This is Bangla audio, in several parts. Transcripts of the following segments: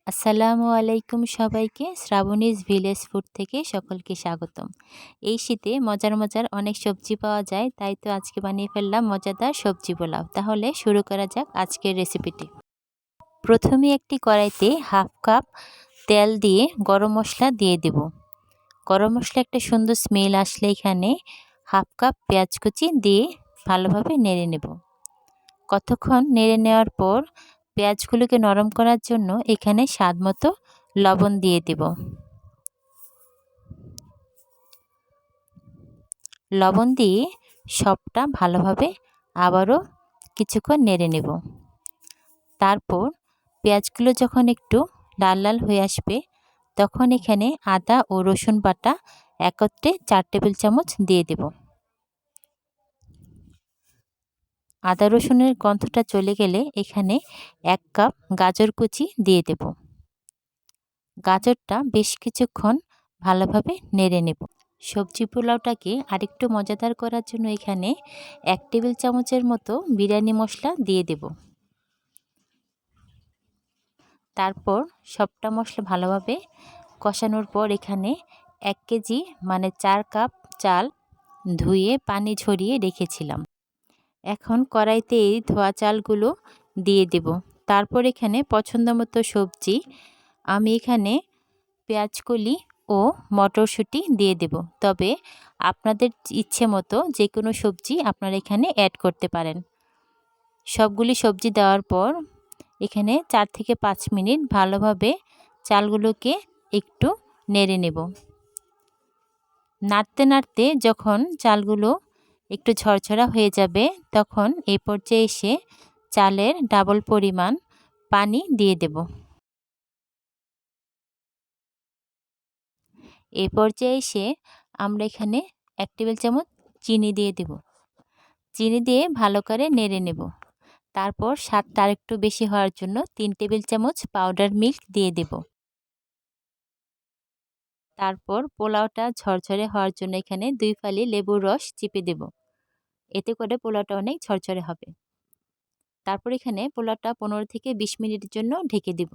আসসালামু আলাইকুম সবাইকে। শ্রাবণীজ ভিলেজ ফুড থেকে সকলকে স্বাগতম। এই শীতে মজার মজার অনেক সবজি পাওয়া যায়, তাই তো আজকে বানিয়ে ফেললাম মজাদার সবজি পোলাও। তাহলে শুরু করা যাক আজকের রেসিপিটি। প্রথমে একটি কড়াইতে হাফ কাপ তেল দিয়ে গরম মশলা দিয়ে দেব। গরম মশলা একটা সুন্দর স্মেল আসলে এখানে হাফ কাপ পেঁয়াজ কুচি দিয়ে ভালোভাবে নেড়ে নেব। কতক্ষণ নেড়ে নেওয়ার পর পেঁয়াজগুলোকে নরম করার জন্য এখানে স্বাদমতো লবণ দিয়ে দেব। লবণ দিয়ে সবটা ভালোভাবে আবারও কিছুক্ষণ নেড়ে নেব। তারপর পেঁয়াজগুলো যখন একটু লাল লাল হয়ে আসবে তখন এখানে আদা ও রসুন বাটা একত্রে 4 টেবিল চামচ দিয়ে দেব। আদা রসুনের গন্ধটা চলে গেলে এখানে 1 কাপ গাজর কুচি দিয়ে দেব। গাজরটা বেশ কিছুক্ষণ ভালোভাবে নেড়ে নেব। সবজি পোলাওটাকে আরেকটু মজাদার করার জন্য এখানে 1 টেবিল চামচের মতো বিরিয়ানি মশলা দিয়ে দেব। তারপর সবটা মশলা ভালোভাবে কষানোর পর এখানে 1 কেজি মানে 4 কাপ চাল ধুয়ে পানি ঝরিয়ে রেখেছিলাম। এখন কড়াইতে এই ধোয়া চালগুলো দিয়ে দেব। তারপর এখানে পছন্দমতো সবজি আমি এখানে পেঁয়াজকলি ও মটরশুঁটি দিয়ে দেব। তবে আপনাদের ইচ্ছে মতো যে কোনো সবজি আপনারা এখানে অ্যাড করতে পারেন। সবগুলি সবজি দেওয়ার পর এখানে 4 থেকে 5 মিনিট ভালোভাবে চালগুলোকে একটু নেড়ে নেব। নাড়তে নাড়তে যখন চালগুলো একটু ঝরঝরা হয়ে যাবে তখন এই পর্যায়ে এসে চালের ডাবল পরিমাণ পানি দিয়ে দেব। এই পর্যায়ে এসে আমরা এখানে 1 টেবিল চামচ চিনি দিয়ে দেব। চিনি দিয়ে ভালো করে নেড়ে নেব। তারপর স্বাদটা আরেকটু বেশি হওয়ার জন্য 3 টেবিল চামচ পাউডার মিল্ক দিয়ে দেব। তারপর পোলাওটা ঝরঝরে হওয়ার জন্য এখানে 2 ফালি লেবুর রস চিপে দেব। এতে করে পোলাওটা অনেক ঝরঝরে হবে। তারপর এখানে পোলাওটা 15 থেকে 20 মিনিটের জন্য ঢেকে দেব।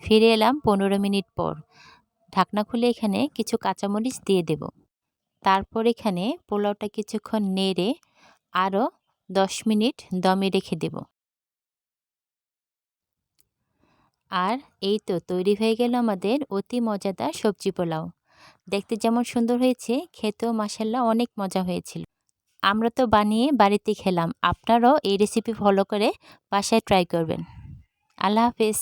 ফিরে এলাম 15 মিনিট পর। ঢাকনা খুলে এখানে কিছু কাঁচামরিচ দিয়ে দেব। তারপর এখানে পোলাওটা কিছুক্ষণ নেড়ে আরও 10 মিনিট দমে রেখে দেব। আর এই তো তৈরি হয়ে গেল আমাদের অতি মজাদার সবজি পোলাও। দেখতে যেমন সুন্দর হয়েছে, খেতেও মাশাআল্লাহ অনেক মজা হয়েছিল। আমরা তো বানিয়ে বাড়িতে খেলাম। আপনারাও এই রেসিপি ফলো করে বাসায় ট্রাই করবেন। আল্লাহ হাফেজ।